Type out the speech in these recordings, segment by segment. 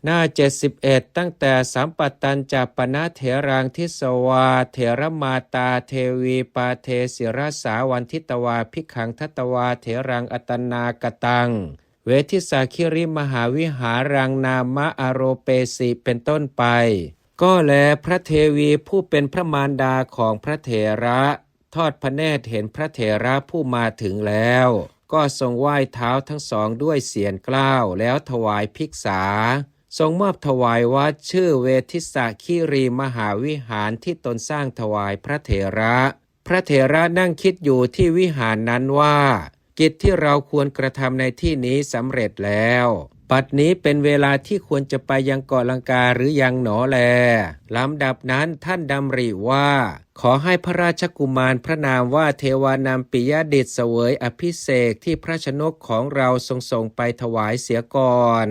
หน้า71ตั้งแต่สัมปตัญจะปนะเถรังทิสวาเถรมาตาเทวีปาเทศิรสาวันทิตวาภิกขังทัตวาเถรังอัตนากตังเวทิสาคิริมหาวิหารังนามะอโรเปสิเป็นต้นไปก็แลพระเทวีผู้เป็นพระมารดาของพระเถระทอดพระเนตรเห็นพระเถระผู้มาถึงแล้วก็ทรงไหว้เท้าทั้งสองด้วยเสียงกล้าวแล้วถวายภิกษาทรงมอบถวายวัดชื่อเวทิสาคิรีมหาวิหารที่ตนสร้างถวายพระเถระพระเถระนั่งคิดอยู่ที่วิหารนั้นว่ากิจที่เราควรกระทำในที่นี้สำเร็จแล้วบัดนี้เป็นเวลาที่ควรจะไปยังเกาะลังกาหรือยังหนอแลลำดับนั้นท่านดำริว่าขอให้พระราชกุมารพระนามว่าเทวานามปิยดิษฐ์เสวยอภิเษกที่พระชนกของเราทรงส่งไปถวายเสียก่อน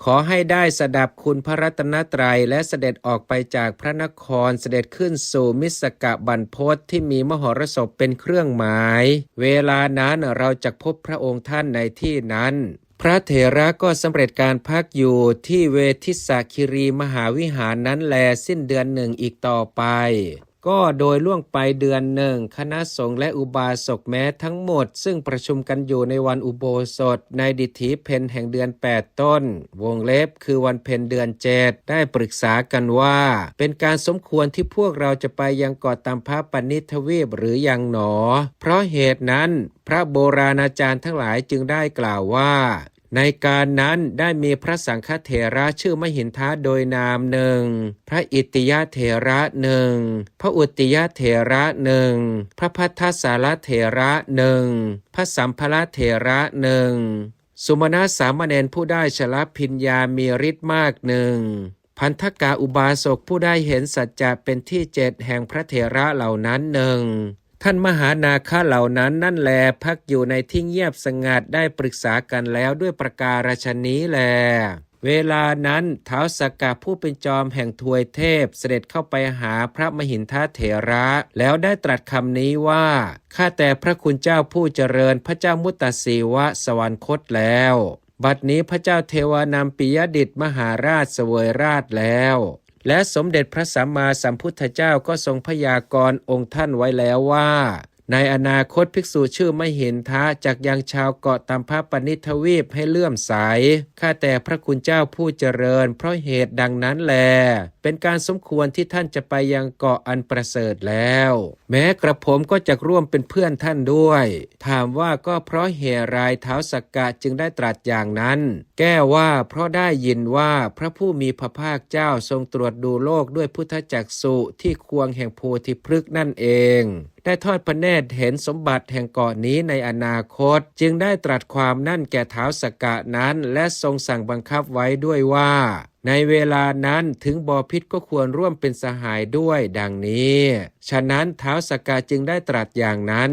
ขอให้ได้สดับคุณพระรัตนตรัยและเสด็จออกไปจากพระนครเสด็จขึ้นสู่มิสกะบรรพตที่มีมหรสพเป็นเครื่องหมายเวลานั้นเราจะพบพระองค์ท่านในที่นั้นพระเถระก็สำเร็จการพักอยู่ที่เวทิสาคิรีมหาวิหารนั้นแลสิ้นเดือนหนึ่งอีกต่อไปก็โดยล่วงไปเดือนหนึ่งคณะสงฆ์และอุบาสกแม้ทั้งหมดซึ่งประชุมกันอยู่ในวันอุโบสถในดิถีเพ็ญแห่งเดือน8ต้นวงเล็บคือวันเพ็ญเดือน7ได้ปรึกษากันว่าเป็นการสมควรที่พวกเราจะไปยังเกาะตัมพปนิทวีปหรือยังหนอเพราะเหตุนั้นพระโบราณอาจารย์ทั้งหลายจึงได้กล่าวว่าในการนั้นได้มีพระสังฆเถระชื่อมหินทะโดยนามหนึ่งพระอิตติยเถระหนึ่งพระอุตติยเถระหนึ่งพระพัทธสารเถระหนึ่งพระสัมภรเถระหนึ่งสุมาณสามเณรผู้ได้ชลพิญญามีฤทธิ์มากหนึ่งพันธกาอุบาสกผู้ได้เห็นสัจจะเป็นที่7แห่งพระเถระเหล่านั้นหนึ่งท่านมหานาคเหล่านั้นนั่นแลพักอยู่ในที่เงียบสงัดได้ปรึกษากันแล้วด้วยประการฉนี้แลเวลานั้นท้าวสักกะผู้เป็นจอมแห่งทวยเทพเสด็จเข้าไปหาพระมหินทเถระแล้วได้ตรัสคำนี้ว่าข้าแต่พระคุณเจ้าผู้เจริญพระเจ้ามุตตสีวะสวรรคตแล้วบัดนี้พระเจ้าเทวานามปิยดิษฐ์มหาราชเสวยราชแล้วและสมเด็จพระสัมมาสัมพุทธเจ้าก็ทรงพยากรณ์องค์ท่านไว้แล้วว่าในอนาคตภิกษุชื่อมหินทะจักยังชาวเกาะตัมพปนิทวีปให้เลื่อมใสข้าแต่พระคุณเจ้าผู้เจริญเพราะเหตุดังนั้นแลเป็นการสมควรที่ท่านจะไปยังเกาะอันประเสริฐแล้วแม้กระผมก็จะร่วมเป็นเพื่อนท่านด้วยถามว่าก็เพราะเหตุไรท้าวสักกะจึงได้ตรัสอย่างนั้นแก้ว่าเพราะได้ยินว่าพระผู้มีพระภาคเจ้าทรงตรวจดูโลกด้วยพุทธจักษุที่ควงแห่งโพธิพฤกษ์นั่นเองได้ทอดพระเนตรเห็นสมบัติแห่งเกาะนี้ในอนาคตจึงได้ตรัสความนั่นแก่ท้าวสักกะนั้นและทรงสั่งบังคับไว้ด้วยว่าในเวลานั้นถึงบพิตรก็ควรร่วมเป็นสหายด้วยดังนี้ฉะนั้นท้าวสักกะจึงได้ตรัสอย่างนั้น